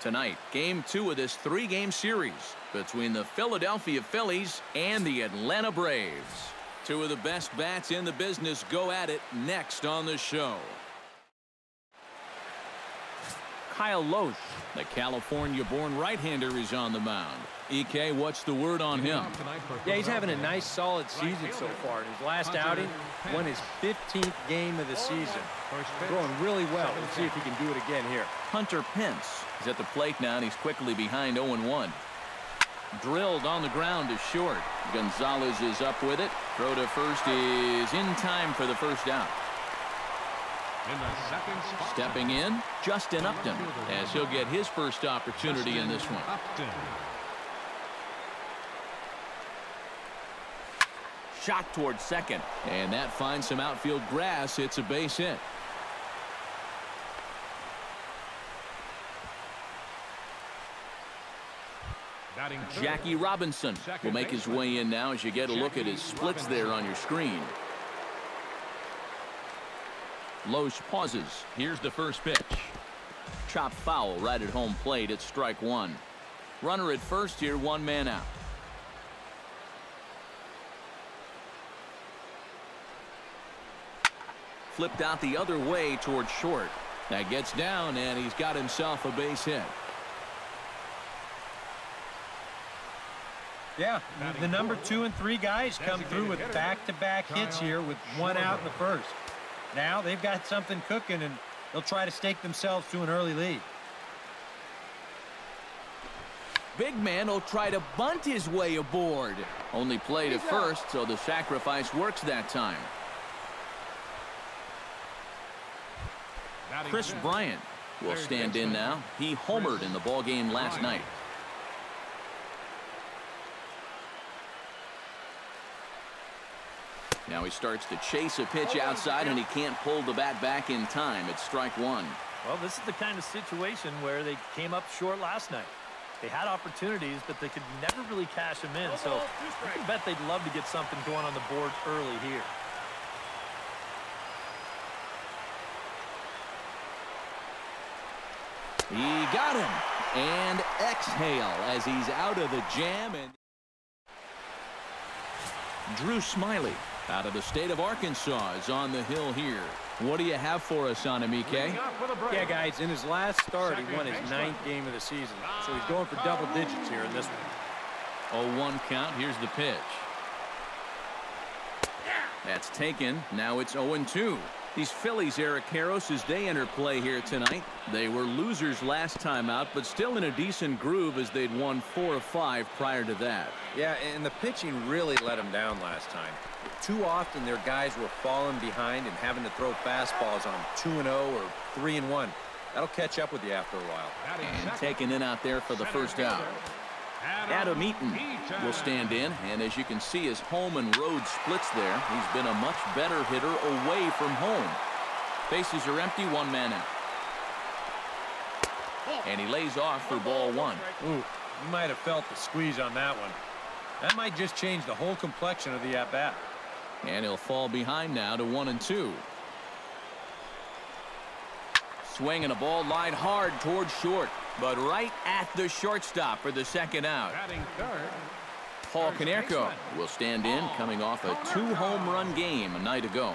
Tonight, Game 2 of this 3-game series between the Philadelphia Phillies and the Atlanta Braves. Two of the best bats in the business go at it next on the show. Kyle Loesch, the California-born right-hander, is on the mound. EK, what's the word on him? Yeah, he's having a nice, solid season so far. In his last outing, won his 15th game of the season. Throwing really well. Let's see if he can do it again here. Hunter Pence is at the plate now, and he's quickly behind 0-1. Drilled on the ground to short. Gonzalez is up with it. Throw to first is in time for the first out. Stepping in, Justin Upton, as he'll get his first opportunity in this one. Shot towards second, and that finds some outfield grass. It's a base hit. Jackie Robinson will make his way in now as you get a look at his splits there on your screen. Loesch pauses. Here's the first pitch. Chop foul right at home plate. It's strike one. Runner at first here, one man out. Flipped out the other way towards short. That gets down, and he's got himself a base hit. Yeah, the number 2 and 3 guys come through with back-to-back hits here with one out in the first. Now they've got something cooking, and they'll try to stake themselves to an early lead. Big man will try to bunt his way aboard. Only play to first, so the sacrifice works that time. Chris Bryant will stand in now. He homered in the ballgame last night. Now he starts to chase a pitch outside, and he can't pull the bat back in time. It's strike one. Well, this is the kind of situation where they came up short last night. They had opportunities, but they could never really cash them in. So I can bet they'd love to get something going on the board early here. He got him. And exhale as he's out of the jam. And Drew Smiley, out of the state of Arkansas, is on the hill here. What do you have for us on him, EK? Yeah, guys, in his last start, he won his 9th game of the season. So he's going for double digits here in this one. 0-1 count. Here's the pitch. That's taken. Now it's 0-2. These Phillies, Eric Karros, as they enter play here tonight. They were losers last time out, but still in a decent groove as they'd won 4 of 5 prior to that. Yeah, and the pitching really let them down last time. Too often their guys were falling behind and having to throw fastballs on 2-0 or 3-1. That'll catch up with you after a while. And taken in out there for the first out. Adam Eaton will stand in, and as you can see, his home and road splits there. He's been a much better hitter away from home. Bases are empty, one man out. And he lays off for ball one. Ooh, you might have felt the squeeze on that one. That might just change the whole complexion of the at-bat. And he'll fall behind now to 1-2. Swinging a ball line hard towards short, but right at the shortstop for the second out. Paul Konerko will stand in, coming off a 2-home run game a night ago.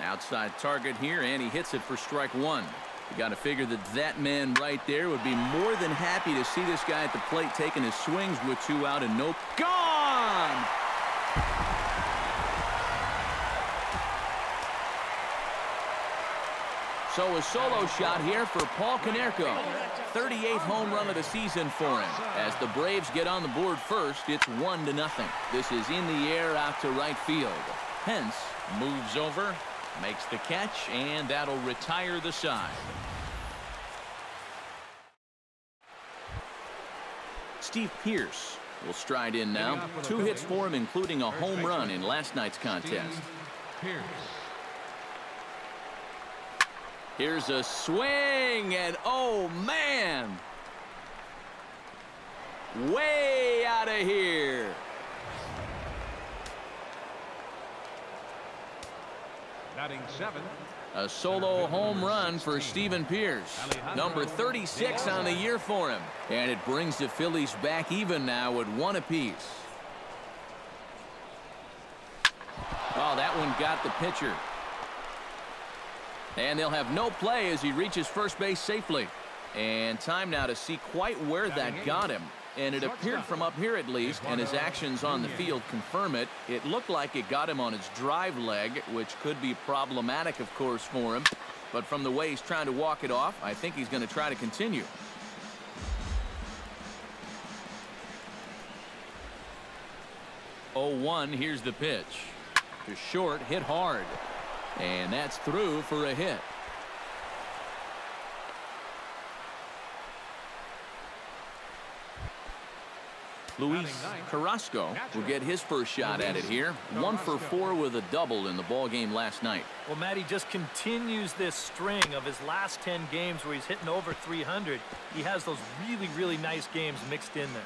Outside target here, and he hits it for strike one. You got to figure that man right there would be more than happy to see this guy at the plate taking his swings with 2 out and nope. Gone! So a solo shot here for Paul Konerko. 38th home run of the season for him. As the Braves get on the board first, it's 1-0. This is in the air out to right field. Pence moves over, makes the catch, and that'll retire the side. Steve Pearce will stride in now. 2 hits for him, including a home run in last night's contest. Here's a swing, and oh man! Way out of here. Batting 7. A solo home run for Steven Pearce. Number 36 on the year for him. And it brings the Phillies back even now at 1 apiece. Oh, that one got the pitcher. And they'll have no play as he reaches first base safely. And time now to see quite where that got him. And it appeared from up here at least, and his actions on the field confirm it. It looked like it got him on his drive leg, which could be problematic, of course, for him. But from the way he's trying to walk it off, I think he's going to try to continue. Oh, 1, here's the pitch. To short, hit hard. And that's through for a hit. Luis Carrasco will get his first shot at it here. 1 for 4 with a double in the ball game last night. Well, Matty just continues this string of his last 10 games where he's hitting over 300. He has those really, really nice games mixed in there.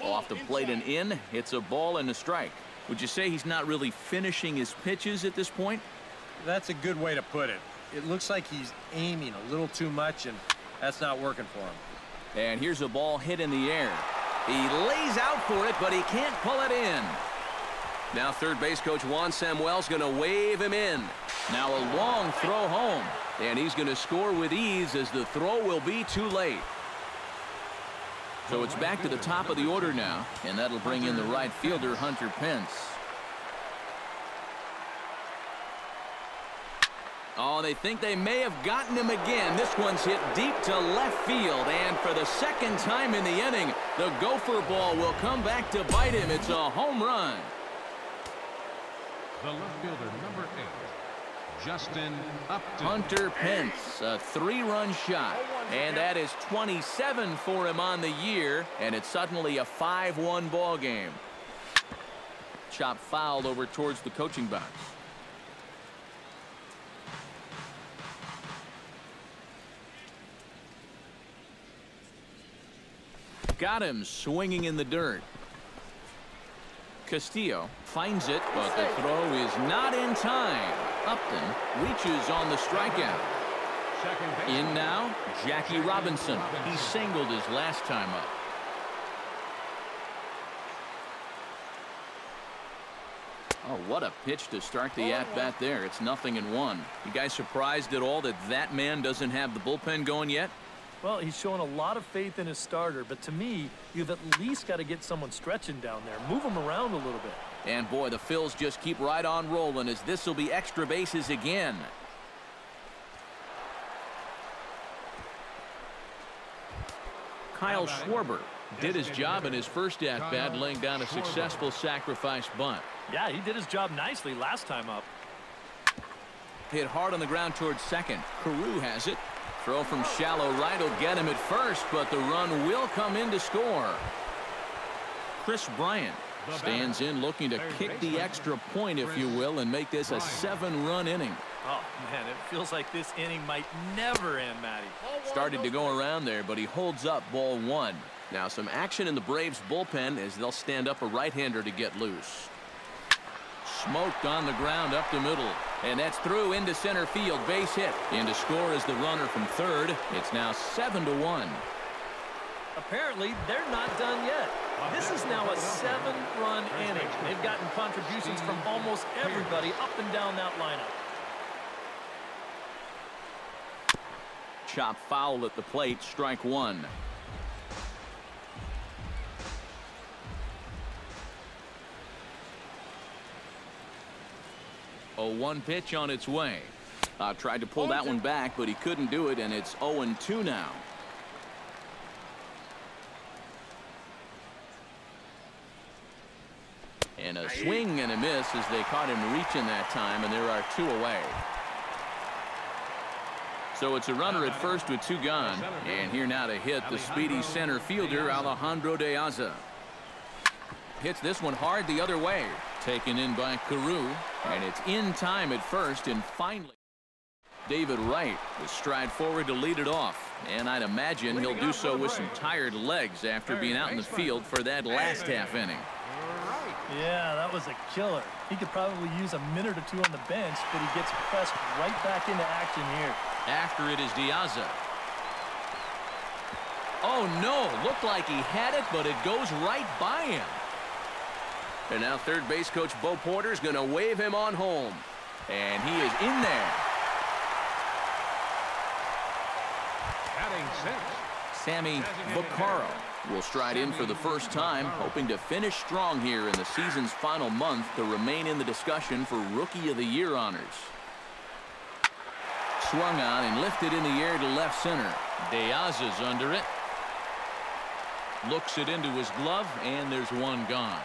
Off the plate and in. It's a ball and a strike. Would you say he's not really finishing his pitches at this point? That's a good way to put it. It looks like he's aiming a little too much, and that's not working for him. And here's a ball hit in the air. He lays out for it, but he can't pull it in. Now third base coach Juan Samuel's going to wave him in. Now a long throw home, and he's going to score with ease as the throw will be too late. So it's back to the top of the order now, and that'll bring in the right fielder, Hunter Pence. Oh, they think they may have gotten him again. This one's hit deep to left field, and for the second time in the inning, the gopher ball will come back to bite him. It's a home run. The left fielder, number 8, Justin Upton. Hunter Pence, a 3-run shot, and that is 27 for him on the year, and it's suddenly a 5-1 ball game. Chop fouled over towards the coaching box. Got him swinging in the dirt. Castillo finds it, but the throw is not in time. Upton reaches on the strikeout. In now, Jackie Robinson. He singled his last time up. Oh, what a pitch to start the at-bat there. It's 0-1. You guys surprised at all that that man doesn't have the bullpen going yet? Well, he's showing a lot of faith in his starter, but to me, you've at least got to get someone stretching down there. Move him around a little bit. And boy, the Phils just keep right on rolling as this will be extra bases again. Kyle Schwarber did his job in his first at-bat, laying down a successful sacrifice bunt. Yeah, he did his job nicely last time up. Hit hard on the ground towards second. Carew has it. Throw from shallow right will get him at first, but the run will come in to score. Chris Bryant stands in looking to kick the extra point, if you will, and make this a 7-run inning. Oh, man, it feels like this inning might never end, Matty. Started to go around there, but he holds up ball 1. Now some action in the Braves bullpen as they'll stand up a right-hander to get loose. Smoked on the ground up the middle, and that's through into center field. Base hit. In to score is the runner from third. It's now 7-1. Apparently they're not done yet. This is now a 7-run inning. They've gotten contributions from almost everybody up and down that lineup. Chop foul at the plate. Strike 1. A 1 pitch on its way. Tried to pull that one back, but he couldn't do it, and it's 0-2 now. And a swing and a miss as they caught him reaching that time, and there are 2 away. So it's a runner at first with 2 gone, and here now to hit the speedy center fielder Alejandro De Aza. Hits this one hard the other way. Taken in by Carew, and it's in time at first, and finally David Wright will stride forward to lead it off, and I'd imagine he'll do so with some tired legs after being out in the field for that last half inning. Yeah, that was a killer. He could probably use a minute or two on the bench, but he gets pressed right back into action here. After it is Diaza. Oh, no. Looked like he had it, but it goes right by him. And now third base coach Bo Porter's going to wave him on home. And he is in there. Batting sixth, Sammy Vaccaro will stride in for the first time, hoping to finish strong here in the season's final month to remain in the discussion for Rookie of the Year honors. Swung on and lifted in the air to left center. Diaza's under it. Looks it into his glove, and there's one gone.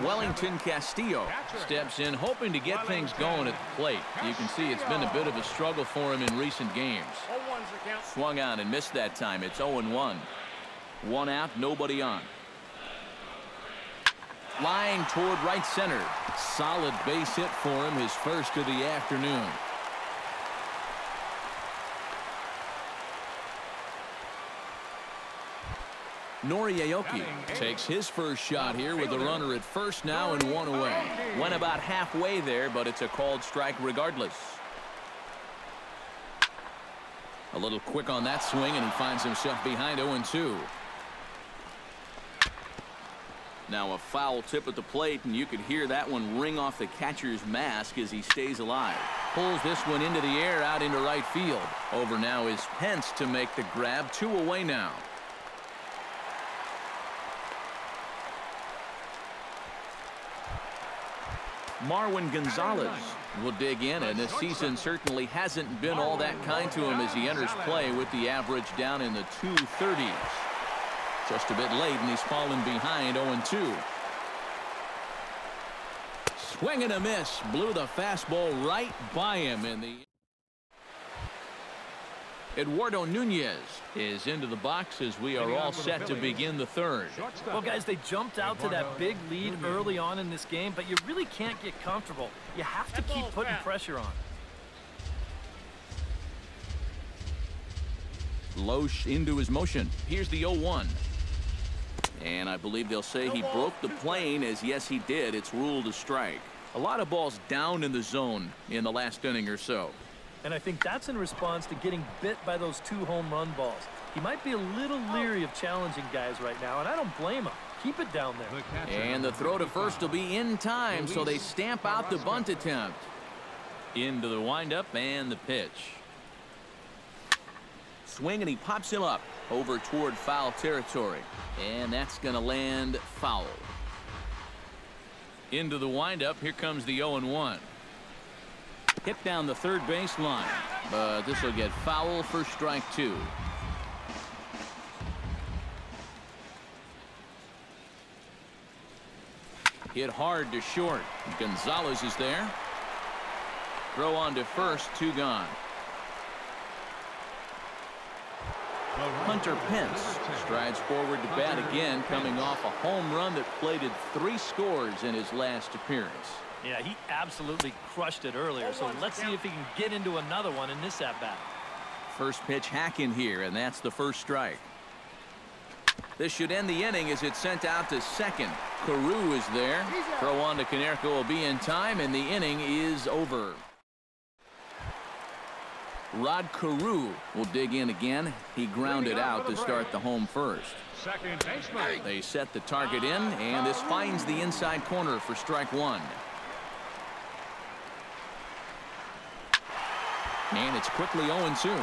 Wellington Castillo steps in, hoping to get things going at the plate. You can see it's been a bit of a struggle for him in recent games. Swung on and missed that time. It's 0-1. One out, nobody on. Flying toward right center. Solid base hit for him, his first of the afternoon. Noriaoki takes his first shot here with the runner at first now and one away. Went about halfway there, but it's a called strike regardless. A little quick on that swing, and he finds himself behind 0-2. Now a foul tip at the plate, and you could hear that one ring off the catcher's mask as he stays alive. Pulls this one into the air out into right field. Over now is Pence to make the grab. 2 away now. Marwin Gonzalez will dig in, and this season certainly hasn't been all that kind to him as he enters play with the average down in the 230s. Just a bit late, and he's fallen behind 0-2. Swing and a miss. Blew the fastball right by him in the... Eduardo Nunez is into the box as we are all set to begin the third. Well, guys, they jumped out to that big lead early on in this game, but you really can't get comfortable. You have to keep putting pressure on. Loesch into his motion. Here's the 0-1. And I believe they'll say he broke the plane, as yes, he did. It's ruled a strike. A lot of balls down in the zone in the last inning or so. And I think that's in response to getting bit by those 2 home run balls. He might be a little leery of challenging guys right now, and I don't blame him. Keep it down there. And the throw to first will be in time, so they stamp out the bunt attempt. Into the windup and the pitch. Swing, and he pops him up over toward foul territory. And that's going to land foul. Into the windup. Here comes the 0-1. Hit down the third base line, but this will get foul for strike 2. Hit hard to short. Gonzalez is there. Throw on to first, 2 gone. Hunter Pence strides forward to bat again, coming off a home run that plated 3 scores in his last appearance. Yeah, he absolutely crushed it earlier, so let's see if he can get into another one in this at-bat. First pitch hack in here, and that's the first strike. This should end the inning as it's sent out to second. Carew is there. Throw on to Konerko will be in time, and the inning is over. Rod Carew will dig in again. He grounded out to start the home first. They set the target in, and this finds the inside corner for strike 1. And it's quickly 0-2.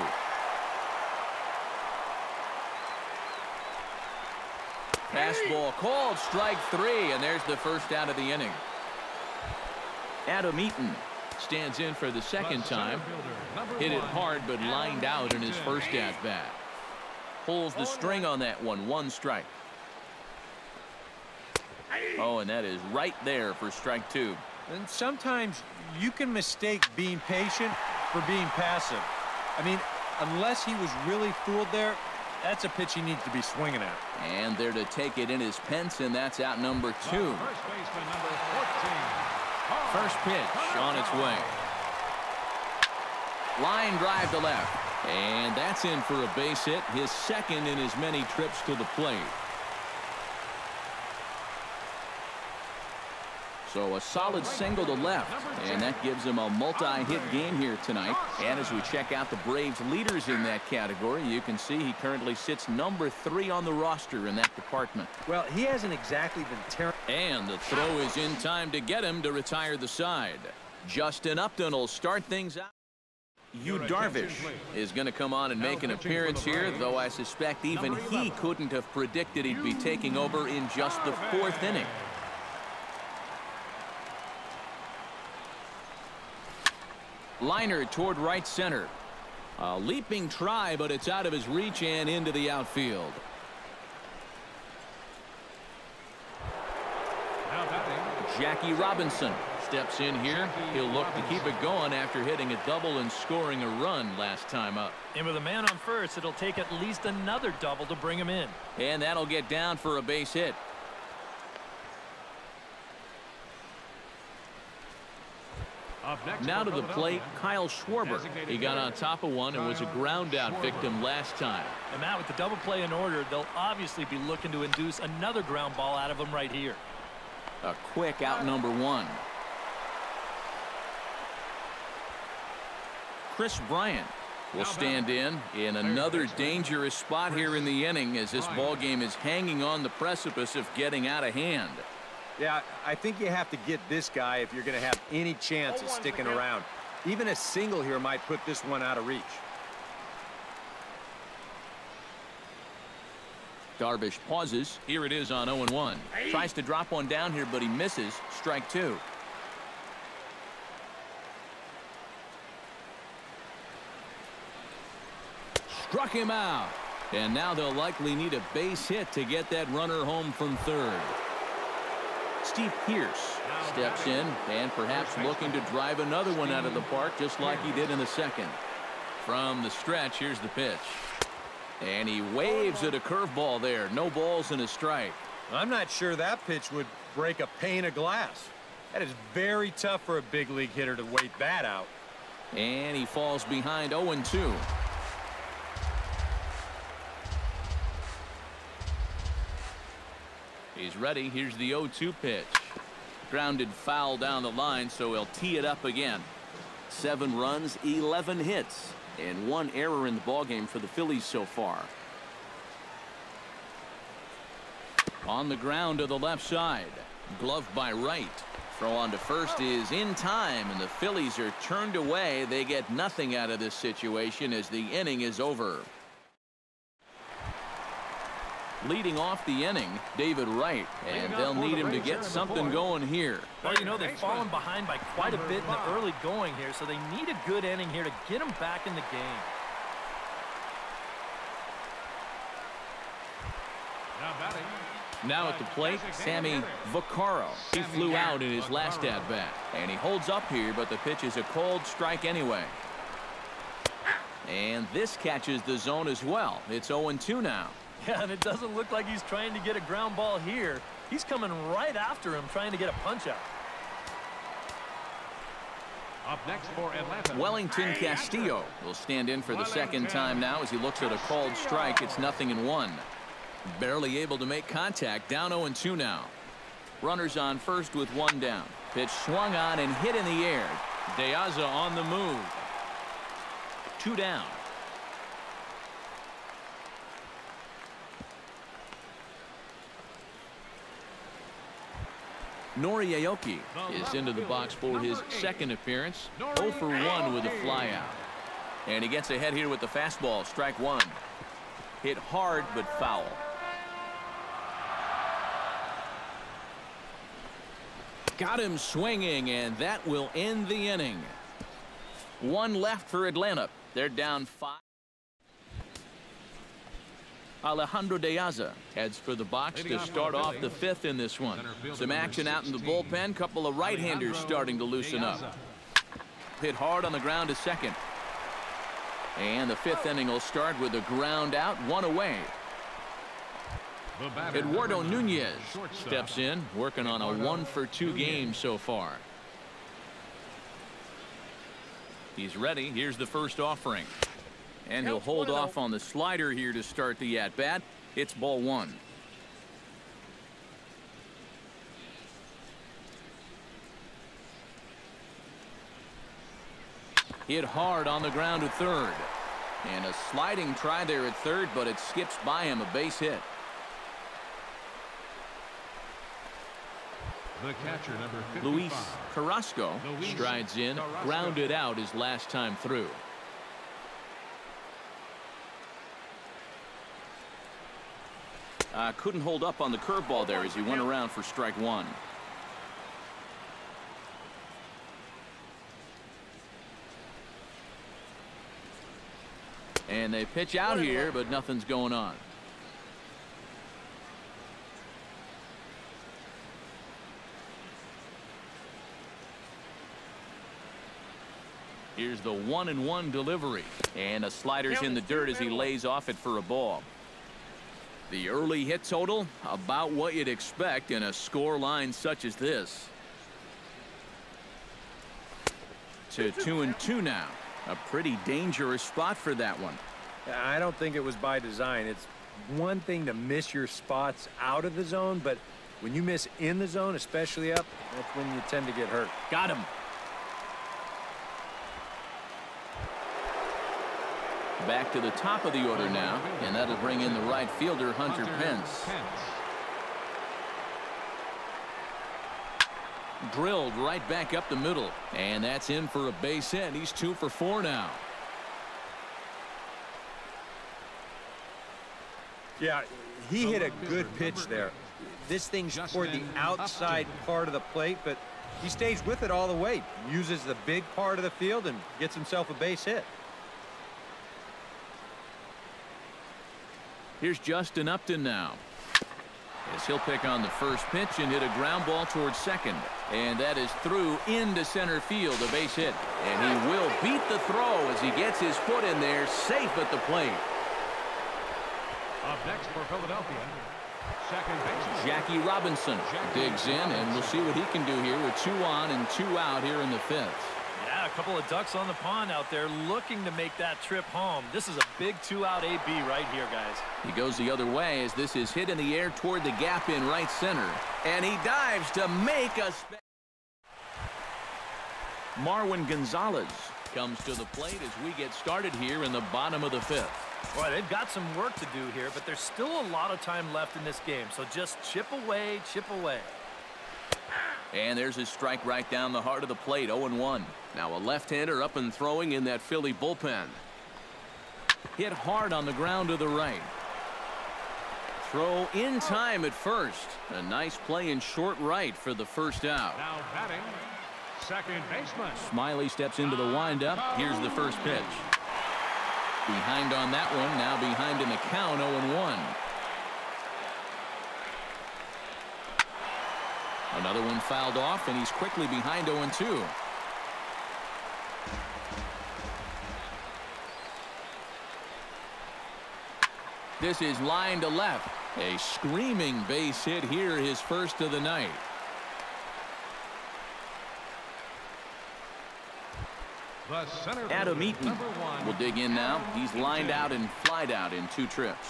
Fastball called, strike 3, and there's the first out of the inning. Adam Eaton stands in for the second time. Hit it hard, but lined out in his first at-bat. Pulls the string on that one. 1 strike. Oh, and that is right there for strike 2. And sometimes you can mistake being patient for being passive. I mean, unless he was really fooled there, that's a pitch he needs to be swinging at. And there to take it in is Pence, and that's out number 2. First pitch on its way. Line drive to left. And that's in for a base hit, his second in as many trips to the plate. So a solid single to left, and that gives him a multi-hit game here tonight. And as we check out the Braves leaders in that category, you can see he currently sits number 3 on the roster in that department. Well, he hasn't exactly been terrible. And the throw is in time to get him to retire the side. Justin Upton will start things out. Darvish is going to come on and make an appearance here, though I suspect even he couldn't have predicted he'd be taking over in just the 4th inning. Liner toward right center. A leaping try, but it's out of his reach and into the outfield. Jackie Robinson steps in here. He'll look to keep it going after hitting a double and scoring a run last time up. And with a man on first, it'll take at least another double to bring him in. And that'll get down for a base hit. Now to the plate, Kyle Schwarber. He got on top of one and was a ground out victim last time. And Matt, with the double play in order, they'll obviously be looking to induce another ground ball out of him right here. A quick out number 1. Chris Bryant will stand in another dangerous spot here in the inning as this ball game is hanging on the precipice of getting out of hand. Yeah, I think you have to get this guy if you're going to have any chance of sticking around. Even a single here might put this one out of reach. Darvish pauses. Here it is on 0-1. Tries to drop one down here, but he misses. Strike 2. Struck him out. And now they'll likely need a base hit to get that runner home from third. Steve Pearce steps in and perhaps looking to drive another one out of the park just like he did in the second. From the stretch, here's the pitch. And he waves at a curveball there. No balls and a strike. I'm not sure that pitch would break a pane of glass. That is very tough for a big league hitter to wait that out. And he falls behind 0-2. He's ready. Here's the 0-2 pitch. Grounded foul down the line, so he'll tee it up again. 7 runs, 11 hits, and 1 error in the ballgame for the Phillies so far. On the ground to the left side. Gloved by Wright. Throw on to first is in time, and the Phillies are turned away. They get nothing out of this situation as the inning is over. Leading off the inning, David Wright, and they'll need him to get something going here. Well, you know, they've fallen behind by quite a bit in the early going here, so they need a good inning here to get them back in the game. Now at the plate, Sammy Vaccaro. He flew out in his last at-bat, and he holds up here, but the pitch is a cold strike anyway. And this catches the zone as well. It's 0-2 now. Yeah, and it doesn't look like he's trying to get a ground ball here. He's coming right after him, trying to get a punch out. Up next for Atlanta, Wellington Castillo will stand in for the second time now as he looks at a called strike. It's 0-1. Barely able to make contact. Down 0-2 now. Runners on first with 1 down. Pitch swung on and hit in the air. De Aza on the move. 2 down. Nori Aoki is into the box for his second appearance. 0 for 1 with a flyout. And he gets ahead here with the fastball. Strike 1. Hit hard but foul. Got him swinging, and that will end the inning. 1 left for Atlanta. They're down 5. Alejandro De Aza heads for the box to start off the 5th in this one. Some action out in the bullpen. Couple of right-handers starting to loosen up. Hit hard on the ground to second. And the 5th inning will start with a ground out, 1 away. Eduardo Nunez steps in, working on a 1 for 2 game so far. He's ready. Here's the first offering. And he'll hold off on the slider here to start the at-bat. It's ball 1. Hit hard on the ground to third. And a sliding try there at third, but it skips by him, a base hit. The catcher, number 55. Luis Carrasco strides in, grounded out his last time through. Couldn't hold up on the curveball there as he went around for strike one. And they pitch out here, but nothing's going on. Here's the 1-1 delivery. And a slider's in the dirt as he lays off it for a ball. The early hit total, about what you'd expect in a score line such as this. To 2-2 now. A pretty dangerous spot for that one. I don't think it was by design. It's one thing to miss your spots out of the zone, but when you miss in the zone, especially up, that's when you tend to get hurt. Got him. Back to the top of the order now, and that'll bring in the right fielder, Hunter Pence. Drilled right back up the middle, and that's in for a base hit. He's 2 for 4 now. Yeah, he hit a good pitch there. This thing's toward the outside part of the plate, but he stays with it all the way. Uses the big part of the field and gets himself a base hit. Here's Justin Upton now. As he'll pick on the first pitch and hit a ground ball towards second. And that is through into center field, a base hit. And he will beat the throw as he gets his foot in there, safe at the plate. Up next for Philadelphia, second baseman Jackie Robinson digs in, and we'll see what he can do here with 2 on and 2 out here in the 5th. Yeah, a couple of ducks on the pond out there looking to make that trip home. This is a big 2-out AB right here, guys. He goes the other way as this is hit in the air toward the gap in right center. And he dives to make a... Marwin Gonzalez comes to the plate as we get started here in the bottom of the 5th. Boy, they've got some work to do here, but there's still a lot of time left in this game. So just chip away, chip away. And there's his strike right down the heart of the plate, 0-1. Now a left-hander up and throwing in that Philly bullpen. Hit hard on the ground to the right. Throw in time at first. A nice play in short right for the first out. now batting, second baseman. Smiley steps into the windup. Here's the first pitch. Behind on that one, now behind in the count, 0-1. Another one fouled off, and he's quickly behind 0-2. This is line to left. A screaming base hit here, his first of the night. The center Adam fielder, Eaton number 1. will dig in now. He's lined out and flied out in 2 trips.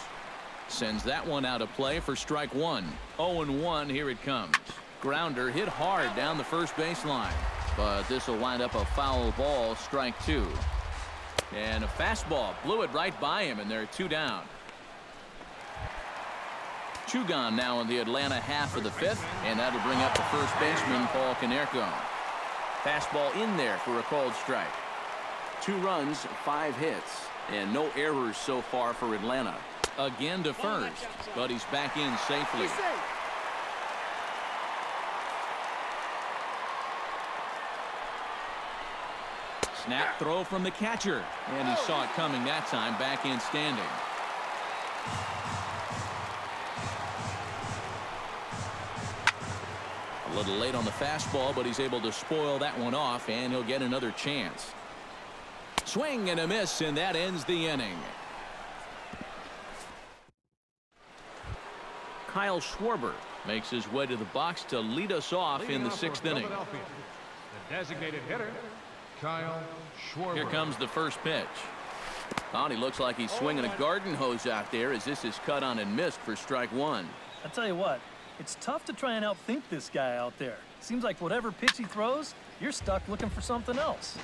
Sends that one out of play for strike 1. 0-1, here it comes. Grounder hit hard down the first baseline, but this will wind up a foul ball, strike 2. And a fastball blew it right by him, and there are 2 down. 2 gone now in the Atlanta half of the 5th, and that'll bring up the first baseman, Paul Konerko. Fastball in there for a called strike. 2 runs, 5 hits, and no errors so far for Atlanta. Again to first, but he's back in safely. Snap throw from the catcher, and he saw it coming that time, back in standing. A little late on the fastball, but he's able to spoil that one off, and he'll get another chance. Swing and a miss, and that ends the inning. Kyle Schwarber makes his way to the box to lead us off in the 6th inning. The designated hitter, Kyle Schwarber. Here comes the first pitch. Oh, and he looks like he's swinging a garden hose out there as this is cut on and missed for strike 1. I tell you what, it's tough to try and outthink this guy out there. Seems like whatever pitch he throws, you're stuck looking for something else.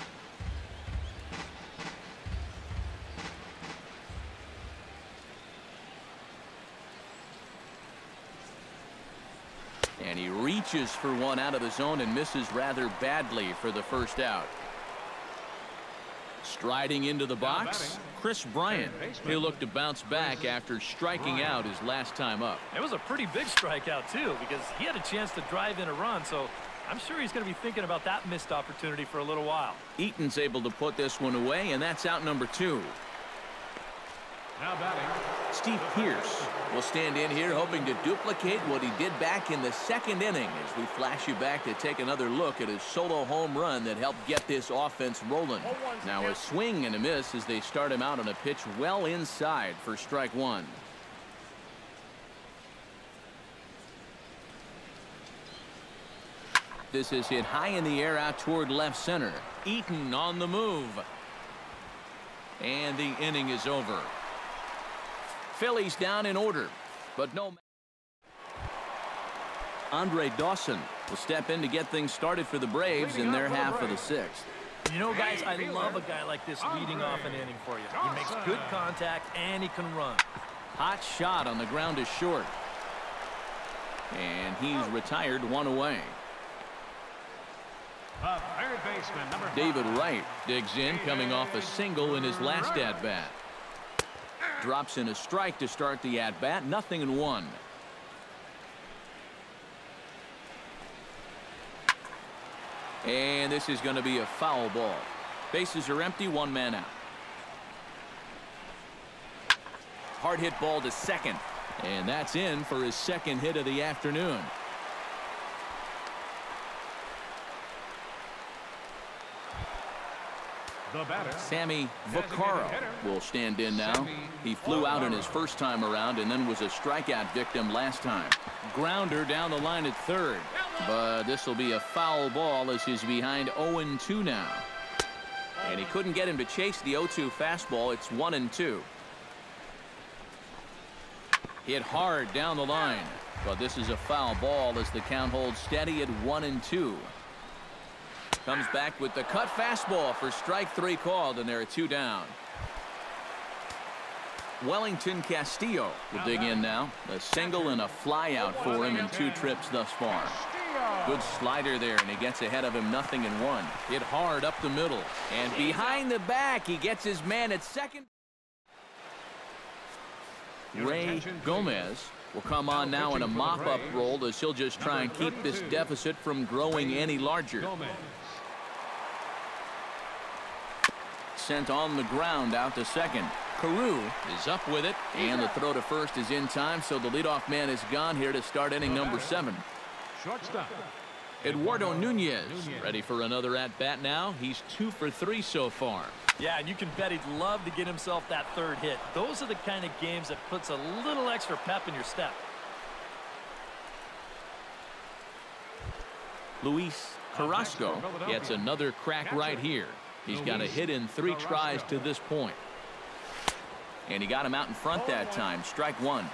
reaches for one out of the zone and misses rather badly for the first out. Striding into the box, Chris Bryant. He'll look to bounce back after striking out his last time up. It was a pretty big strikeout, too, because he had a chance to drive in a run, so I'm sure he's going to be thinking about that missed opportunity for a little while. Eaton's able to put this one away, and that's out number 2. Now batting, Steve Pearce will stand in here hoping to duplicate what he did back in the second inning as we flash you back to take another look at his solo home run that helped get this offense rolling. Now a swing and a miss as they start him out on a pitch well inside for strike 1. This is hit high in the air out toward left center. Eaton on the move. And the inning is over. Phillies down in order, but no. Andre Dawson will step in to get things started for the Braves in their half of the 6th. You know, guys, I love a guy like this leading off an inning for you. He makes good contact and he can run. Hot shot on the ground is short. And he's retired, 1 away. third baseman, number 5. David Wright digs in, coming off a single in his last at-bat. Drops in a strike to start the at-bat, 0-1. And this is going to be a foul ball. Bases are empty, 1 man out. Hard hit ball to second. And that's in for his second hit of the afternoon. Sammy Vaccaro will stand in now. He flew out in his first time around and then was a strikeout victim last time. Grounder down the line at third. But this will be a foul ball as he's behind 0-2 now. And he couldn't get him to chase the 0-2 fastball. It's 1-2. Hit hard down the line. But this is a foul ball as the count holds steady at 1-2. Comes back with the cut fastball for strike 3 called, and there are 2 down. Wellington Castillo will dig in now. A single and a fly out for him in 2 trips thus far. Good slider there, and he gets ahead of him, 0-1. Hit hard up the middle. And behind the back, he gets his man at second. Ray Gomez will come on now in a mop-up role as he'll just try and keep this deficit from growing any larger. Sent on the ground out to second. Carew is up with it, and the throw to first is in time, so the leadoff man is gone here to start inning number 7. Shortstop. Eduardo Nunez ready for another at-bat now. He's 2 for 3 so far. Yeah, and you can bet he'd love to get himself that 3rd hit. Those are the kind of games that puts a little extra pep in your step. Luis Carrasco gets another crack right here. He's got a hit in 3 tries to this point. And he got him out in front that time. Strike 1.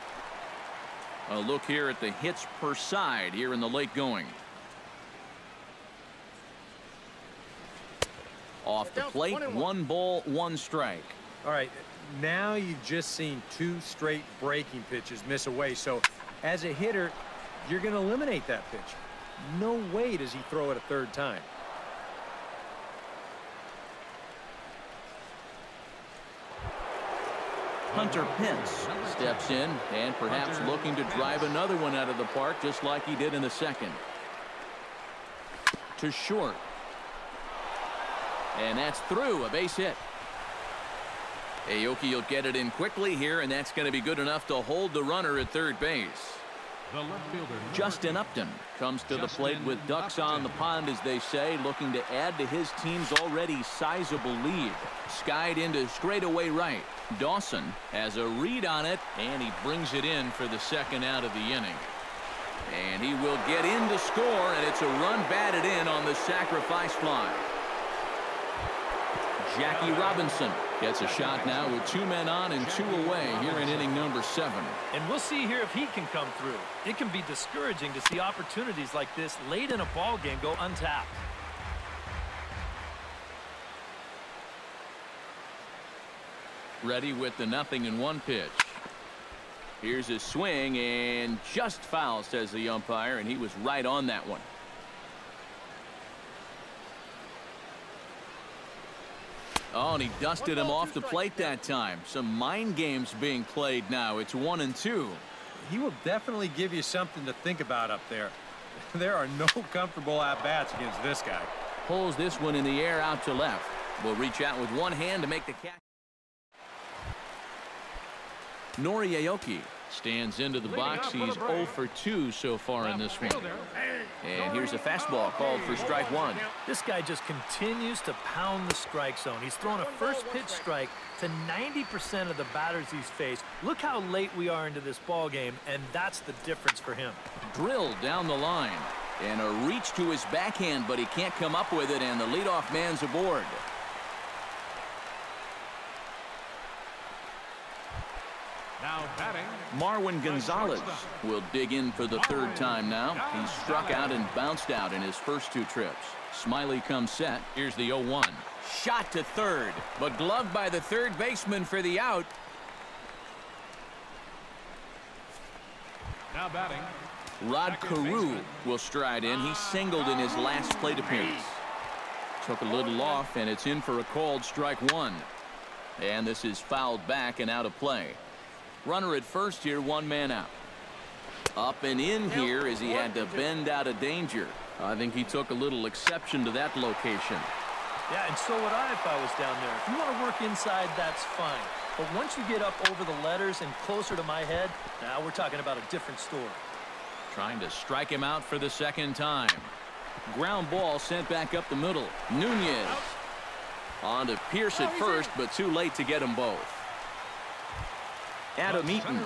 A look here at the hits per side here in the late going. Off the plate, 1 ball, 1 strike. All right, now you've just seen 2 straight breaking pitches miss away. So as a hitter, you're going to eliminate that pitch. No way does he throw it a 3rd time. Hunter Pence steps in and perhaps looking to drive another one out of the park just like he did in the second. To short. And that's through, a base hit. Aoki will get it in quickly here, and that's going to be good enough to hold the runner at 3rd base. The left fielder, Justin Upton comes to the plate with ducks on the pond, as they say, looking to add to his team's already sizable lead. Skied into straightaway right. Dawson has a read on it, and he brings it in for the 2nd out of the inning. And he will get in to score, and it's a run batted in on the sacrifice fly. Jackie Robinson gets a shot now with 2 men on and 2 away here in inning number 7. And we'll see here if he can come through. It can be discouraging to see opportunities like this late in a ball game go untapped. Ready with the 0-1 pitch. Here's his swing, and just foul, says the umpire, and he was right on that one. Oh, and he dusted him off the plate that time. Some mind games being played now. It's 1-2. He will definitely give you something to think about up there. There are no comfortable at-bats against this guy. Pulls this one in the air out to left. Will reach out with one hand to make the catch. Nori Aoki stands into the box. He's 0 for 2 so far in this one. And here's a fastball called for strike one. This guy just continues to pound the strike zone. He's thrown a first pitch strike to 90% of the batters he's faced. Look how late we are into this ball game, and that's the difference for him. Drilled down the line. And a reach to his backhand, but he can't come up with it, and the leadoff man's aboard. Now batting, Marwin Gonzalez will dig in for the third time now. He's struck out and bounced out in his first 2 trips. Smiley comes set. Here's the 0-1. Shot to third, but gloved by the third baseman for the out. now batting, Rod Carew will stride in. He singled in his last plate appearance. Took a little off, and it's in for a called strike one. And this is fouled back and out of play. Runner at first here, 1 man out. Up and in here as he had to bend out of danger. I think he took a little exception to that location. Yeah, and so would I if I was down there. If you want to work inside, that's fine. But once you get up over the letters and closer to my head, now we're talking about a different story. Trying to strike him out for the second time. Ground ball sent back up the middle. Nunez on to Pearce at first, but too late to get them both. Adam Eaton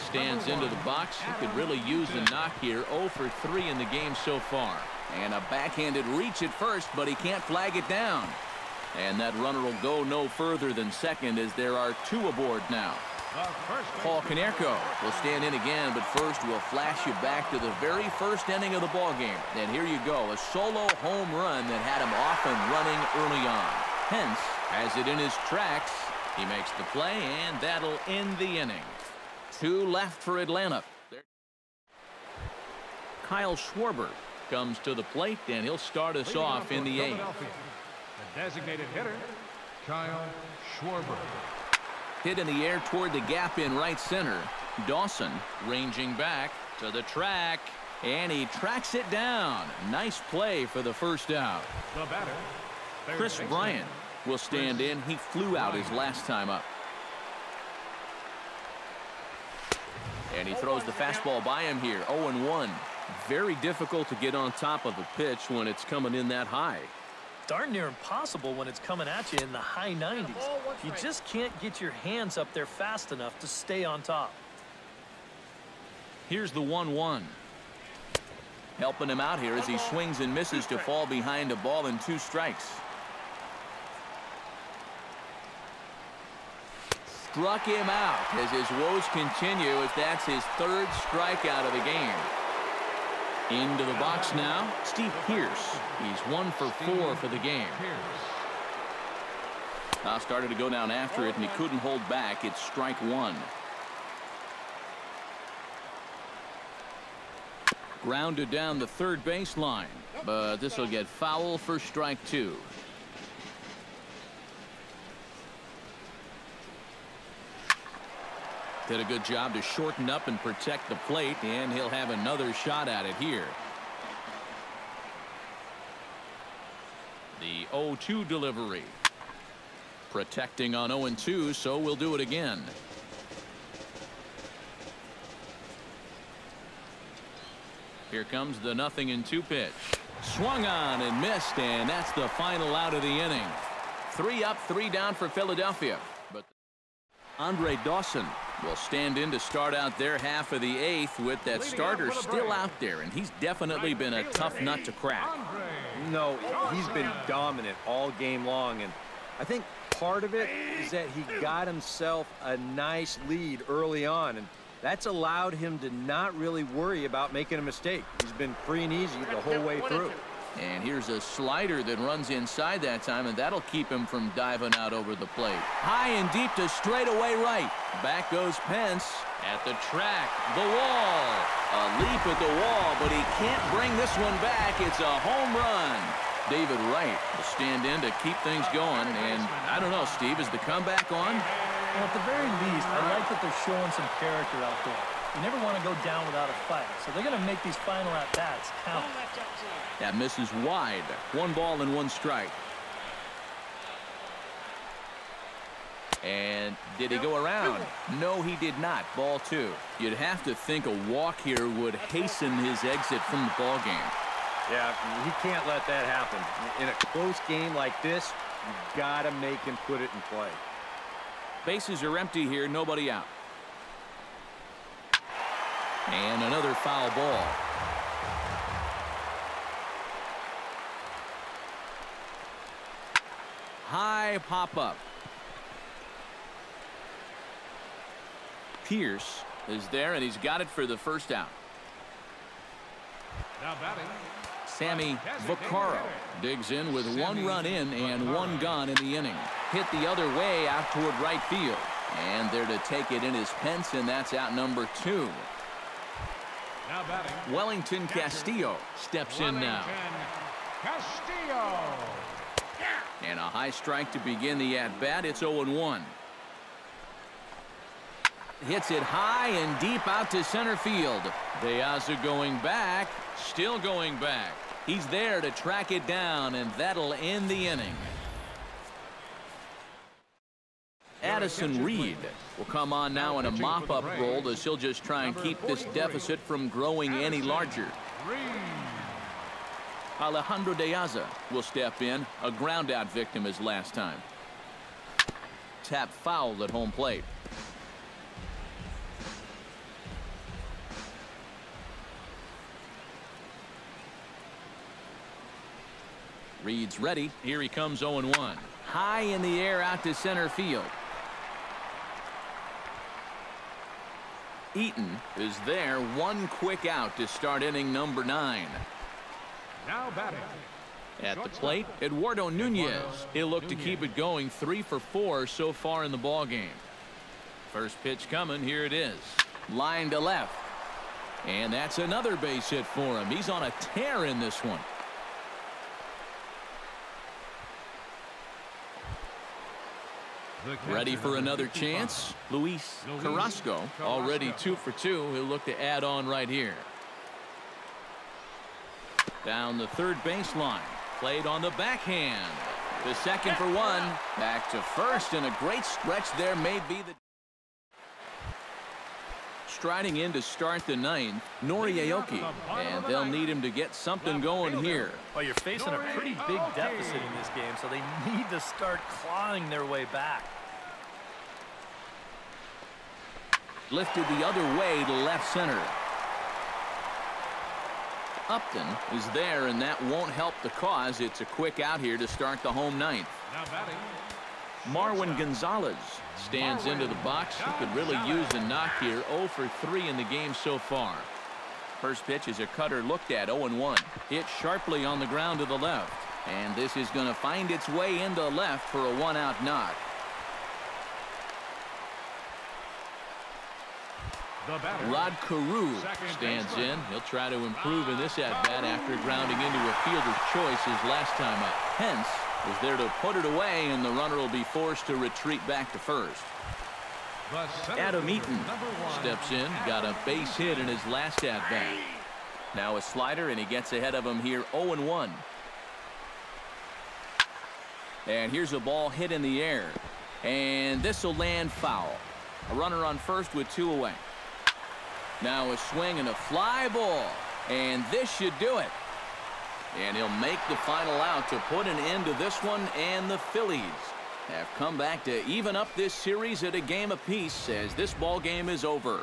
stands into the box. He could really use a knock here. 0 for 3 in the game so far. And a backhanded reach at first, but he can't flag it down. And that runner will go no further than second as there are 2 aboard now. Paul Konerko will stand in again, but first we'll flash you back to the very first inning of the ball game. And here you go, a solo home run that had him off and running early on. Pence has it in his tracks. He makes the play, and that'll end the inning. 2 left for Atlanta. Kyle Schwarber comes to the plate, and he'll start us off in the 8th. The designated hitter, Kyle Schwarber. Hit in the air toward the gap in right center. Dawson ranging back to the track, and he tracks it down. Nice play for the first out. The batter, Chris Bryant will stand in. He flew out his last time up. And he throws the fastball by him here. 0-1. Very difficult to get on top of a pitch when it's coming in that high. Darn near impossible when it's coming at you in the high 90s. You just can't get your hands up there fast enough to stay on top. Here's the 1-1. Helping him out here as he swings and misses to fall behind a ball and 2 strikes. Struck him out as his woes continue as that's his 3rd strikeout of the game. Into the box now, Steve Pearce. He's 1 for 4 for the game. Now started to go down after it, and he couldn't hold back. It's strike 1. Grounded down the third baseline, but this will get foul for strike 2. Did a good job to shorten up and protect the plate, and he'll have another shot at it here. The 0-2 delivery. Protecting on 0-2, so we'll do it again. Here comes the 0-2 pitch. Swung on and missed, and that's the final out of the inning. 3 up, 3 down for Philadelphia. But Andre Dawson will stand in to start out their half of the 8th with that starter still out there, and he's definitely been a tough nut to crack. No, he's been dominant all game long, and I think part of it is that he got himself a nice lead early on, and that's allowed him to not really worry about making a mistake. He's been free and easy the whole way through. And here's a slider that runs inside that time, and that'll keep him from diving out over the plate. High and deep to straightaway right. Back goes Pence at the track. The wall. A leap at the wall, but he can't bring this one back. It's a home run. David Wright will stand in to keep things going. And I don't know, Steve, is the comeback on? Well, at the very least, I like that they're showing some character out there. You never want to go down without a fight, so they're going to make these final at-bats count. That misses wide. 1 ball and 1 strike. And did he go around? No, he did not. Ball 2. You'd have to think a walk here would hasten his exit from the ball game. Yeah, he can't let that happen. In a close game like this, you've got to make him put it in play. Bases are empty here, nobody out. And another foul ball. High pop-up. Pearce is there, and he's got it for the first out. Now batting, Sammy Vaccaro digs in with 1 run in and 1 gone in the inning. Hit the other way out toward right field. And there to take it in is Pence, and that's out number 2. now batting, Wellington Castillo steps in now. Castillo. And a high strike to begin the at-bat. It's 0-1. Hits it high and deep out to center field. De Aza going back. Still going back. He's there to track it down, and that'll end the inning. Addison Reed will come on now in a mop-up role as he'll just try and keep this deficit from growing any larger. Alejandro De Aza will step in. A ground-out victim his last time. Tap foul at home plate. Reed's ready. Here he comes 0-1. High in the air out to center field. Eaton is there. 1 quick out to start inning number 9. Now batting. At the plate, Eduardo Nunez. He'll look to keep it going. 3 for 4 so far in the ball game. First pitch coming. Here it is. Line to left. And that's another base hit for him. He's on a tear in this one. Ready for another chance? Luis Carrasco already 2 for 2. He'll look to add on right here. Down the third baseline. Played on the backhand. The second for 1. Back to first, and a great stretch there may be the. Striding in to start the 9th, Noriaoki, and they'll need him to get something going here. Well, you're facing a pretty big deficit in this game, so they need to start clawing their way back. Lifted the other way to left center. Upton is there, and that won't help the cause. It's a quick out here to start the home 9th. Now batting, Marwin Gonzalez stands into the box. He could really use a knock here. 0 for 3 in the game so far. First pitch is a cutter looked at. 0-1. Hit sharply on the ground to the left. And this is going to find its way into left for a 1-out knock. Rod Carew stands in. He'll try to improve in this at-bat after grounding into a fielder's choice his last time up. Pence is there to put it away, and the runner will be forced to retreat back to first. Adam Eaton steps in. Got a base hit in his last at-bat. Now a slider, and he gets ahead of him here. 0-1. And here's a ball hit in the air. And this will land foul. A runner on first with 2 away. Now a swing and a fly ball. And this should do it. And he'll make the final out to put an end to this one, and the Phillies have come back to even up this series at a game apiece as this ball game is over.